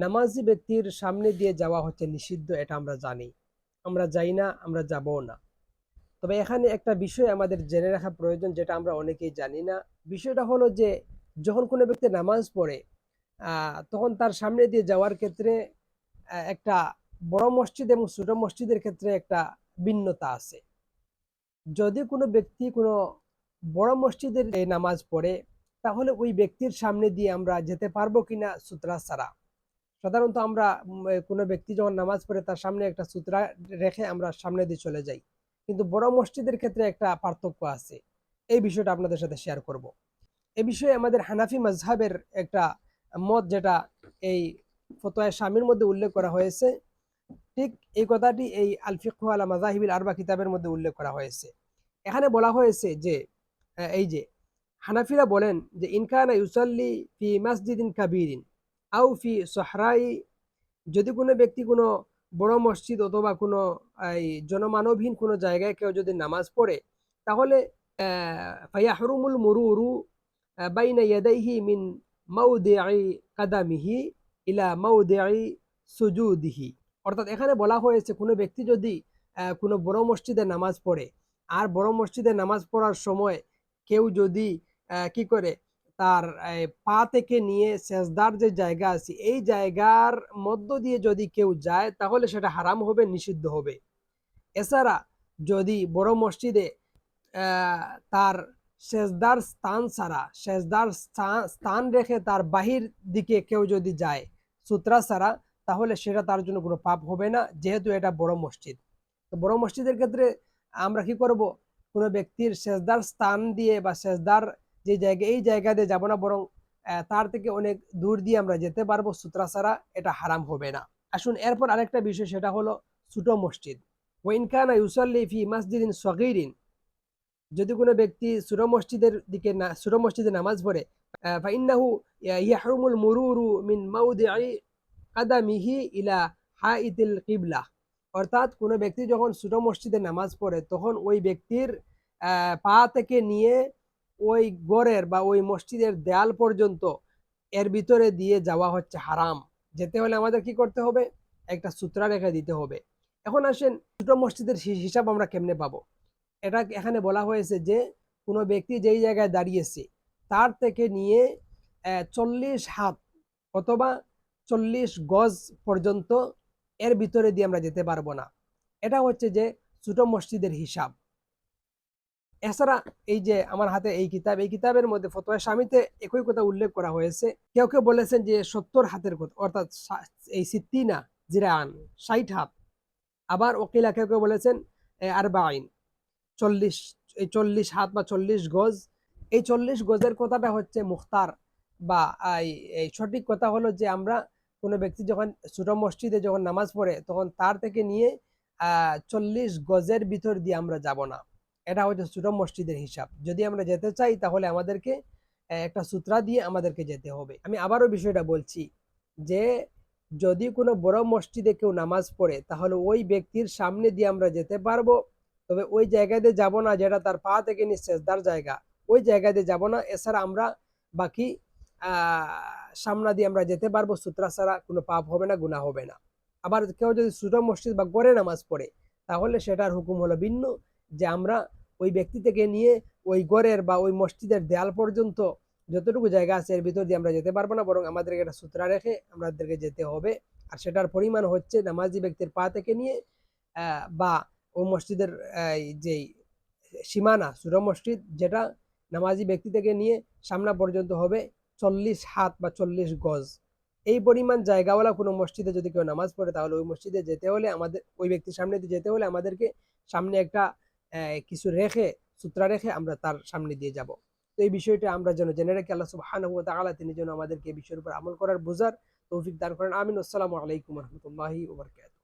নামাজি ব্যক্তির সামনে দিয়ে যাওয়া হচ্ছে নিষিদ্ধ, এটা আমরা জানি। আমরা যাই না, আমরা যাবও না। তবে এখানে একটা বিষয় আমাদের জেনে রাখা প্রয়োজন, যেটা আমরা অনেকেই জানি না। বিষয়টা হলো যে যখন কোনো ব্যক্তি নামাজ পড়ে তখন তার সামনে দিয়ে যাওয়ার ক্ষেত্রে একটা বড় মসজিদ এবং ছোট মসজিদের ক্ষেত্রে একটা ভিন্নতা আছে। যদি কোনো ব্যক্তি কোনো বড় মসজিদের এই নামাজ পড়ে, তাহলে ওই ব্যক্তির সামনে দিয়ে আমরা যেতে পারবো কিনা সুতরা ছাড়া। সাধারণত আমরা কোনো ব্যক্তি যখন নামাজ পড়ে তার সামনে একটা সুতরা রেখে আমরা সামনে দিয়ে চলে যাই। কিন্তু বড় মসজিদের ক্ষেত্রে একটা পার্থক্য আছে। এই বিষয়টা আপনাদের সাথে শেয়ার করব। এ বিষয়ে আমাদের হানাফি মাযহাবের একটা মত, যেটা এই ফতোয়া শামির মধ্যে উল্লেখ করা হয়েছে। ঠিক এই কথাটি এই আল ফিকহু আলা মাযাহিবিল আরবা কিতাবের মধ্যে উল্লেখ করা হয়েছে। এখানে বলা হয়েছে যে এই যে হানাফিরা বলেন যে ইনকানা ইউসাল্লি ফি মাসজিদিন কাবীরিন আও ফি সহরাই, যদি কোনো ব্যক্তি কোনো বড় মসজিদ অথবা কোনো এই জনমানবহীন কোনো জায়গায় কেউ যদি নামাজ পড়ে, তাহলে ফায়াহরুমুল মুরুরু বাইনা ইয়াদাইহি মিন মাউদিআই কাদামিহি ইলা মাউদিআই সুজুদিহি। অর্থাৎ এখানে বলা হয়েছে কোনো ব্যক্তি যদি কোনো বড় মসজিদে নামাজ পড়ে, আর বড় মসজিদে নামাজ পড়ার সময় কেউ যদি কি করে তার পা থেকে নিয়ে সেজদার যে জায়গা আছে এই জায়গার মধ্য দিয়ে যদি কেউ যায়, তাহলে সেটা হারাম হবে, নিষিদ্ধ হবে। এছাড়া যদি বড় মসজিদে তার সেজদার স্থান ছাড়া, সেজদার স্থান রেখে তার বাহির দিকে কেউ যদি যায় সুতরা ছাড়া, তাহলে সেটা তার জন্য কোনো পাপ হবে না, যেহেতু এটা বড় মসজিদ। তো বড় মসজিদের ক্ষেত্রে আমরা কি করব, কোনো ব্যক্তির সেজদার স্থান দিয়ে বা সেজদার যে জায়গা এই জায়গা দিয়ে যাবো না, বরং তার থেকে অনেক দূর দিয়ে আমরা যেতে পারবো সুতরা ছাড়া, এটা হারাম হবে না। আসুন এরপর আরেকটা বিষয়, সেটা হলো ছোট মসজিদ। ওয়াইন কানা ইউসাল্লি ফি মাসজিদিন সগীরিন, যদি কোনো ব্যক্তি ছোট মসজিদের দিকে না ছোট মসজিদে নামাজ পড়ে, ফাইন্নাহু ইয়াহরুমুল মুরুরু মিন মাউদিআই কাদামিহি ইলা হাইতিল কিবলা। অর্থাৎ কোনো ব্যক্তি যখন ছোট মসজিদে নামাজ পড়ে, তখন ওই ব্যক্তির পা থেকে নিয়ে ওই গড়ের বা ওই মসজিদের দেয়াল পর্যন্ত এর ভিতরে দিয়ে যাওয়া হচ্ছে হারাম। যেতে হলে আমাদের কি করতে হবে, একটা সূত্রা রেখে দিতে হবে। এখন আসেন ছোট মসজিদের হিসাব আমরা কেমনে পাবো। এটা এখানে বলা হয়েছে যে কোনো ব্যক্তি যেই জায়গায় দাঁড়িয়েছে তার থেকে নিয়ে 40 হাত অথবা 40 গজ পর্যন্ত এর ভিতরে দিয়ে আমরা যেতে পারবো না। এটা হচ্ছে যে ছোট মসজিদের হিসাব। এছাড়া এই যে আমার হাতে এই কিতাব, এই কিতাবের মধ্যে ফতোয়া শামিতে একই কথা উল্লেখ করা হয়েছে। কেউ কেউ বলেছেন যে 70 হাতের কথা, অর্থাৎ এই সিত্তিনা জিরান 60 হাত। আবার ওকিলা কেউ কেউ বলেছেন আরবাইন 40, এই 40 হাত বা 40 গজ। এই 40 গজের কথাটা হচ্ছে মুখতার বা এই সঠিক কথা হলো যে আমরা কোনো ব্যক্তি যখন ছোট মসজিদে যখন নামাজ পড়ে, তখন তার থেকে নিয়ে 40 গজের ভিতর দিয়ে আমরা যাব না। এটা হচ্ছে ছোট মসজিদের হিসাব। যদি আমরা যেতে চাই, তাহলে আমাদেরকে একটা সূত্রা দিয়ে আমাদেরকে যেতে হবে। আমি আবারও বিষয়টা বলছি যে যদি কোনো বড় মসজিদে কেউ নামাজ পড়ে, তাহলে ওই ব্যক্তির সামনে দিয়ে আমরা যেতে পারবো। তবে ওই জায়গা দিয়ে যাব না যেটা তার পা থেকে নিয়ে সেজদার জায়গা, ওই জায়গা দিয়ে যাব না। এছাড়া আমরা বাকি সামনা দিয়ে আমরা যেতে পারবো, সূত্রা ছাড়া, কোনো পাপ হবে না, গুনাহ হবে না। আবার কেউ যদি ছোট মসজিদ বা গড়ে নামাজ পড়ে, তাহলে সেটার হুকুম হলো ভিন্ন, যে আমরা ওই ব্যক্তি থেকে নিয়ে ওই গড়ের বা ওই মসজিদের দেয়াল পর্যন্ত যতটুকু জায়গা আছে এর ভিতর দিয়ে আমরা যেতে পারবো না, বরং আমাদেরকে একটা সূত্রা রেখে আমাদেরকে যেতে হবে। আর সেটার পরিমাণ হচ্ছে নামাজি ব্যক্তির পা থেকে নিয়ে বা ওই মসজিদের যেই সীমানা ছোট মসজিদ, যেটা নামাজি ব্যক্তি থেকে নিয়ে সামনা পর্যন্ত হবে 40 হাত বা 40 গজ। এই পরিমাণ জায়গাওয়ালা কোনো মসজিদে যদি কেউ নামাজ পড়ে, তাহলে ওই মসজিদে যেতে হলে আমাদের ওই ব্যক্তির সামনে দিয়ে যেতে হলে আমাদেরকে সামনে একটা কিছু রেখে, সূত্রা রেখে আমরা তার সামনে দিয়ে যাব। তো এই বিষয়টা আমরা যেন জেনে রাখি। আল্লাহ সুবহানাহু ওয়া তাআলা তিনি যেন আমাদেরকে এই বিষয়ের উপর আমল করার, বোঝার তৌফিক দান করেন। আমিন। আসসালামু আলাইকুম ওয়া রাহমাতুল্লাহি ওয়া বারাকাতুহু।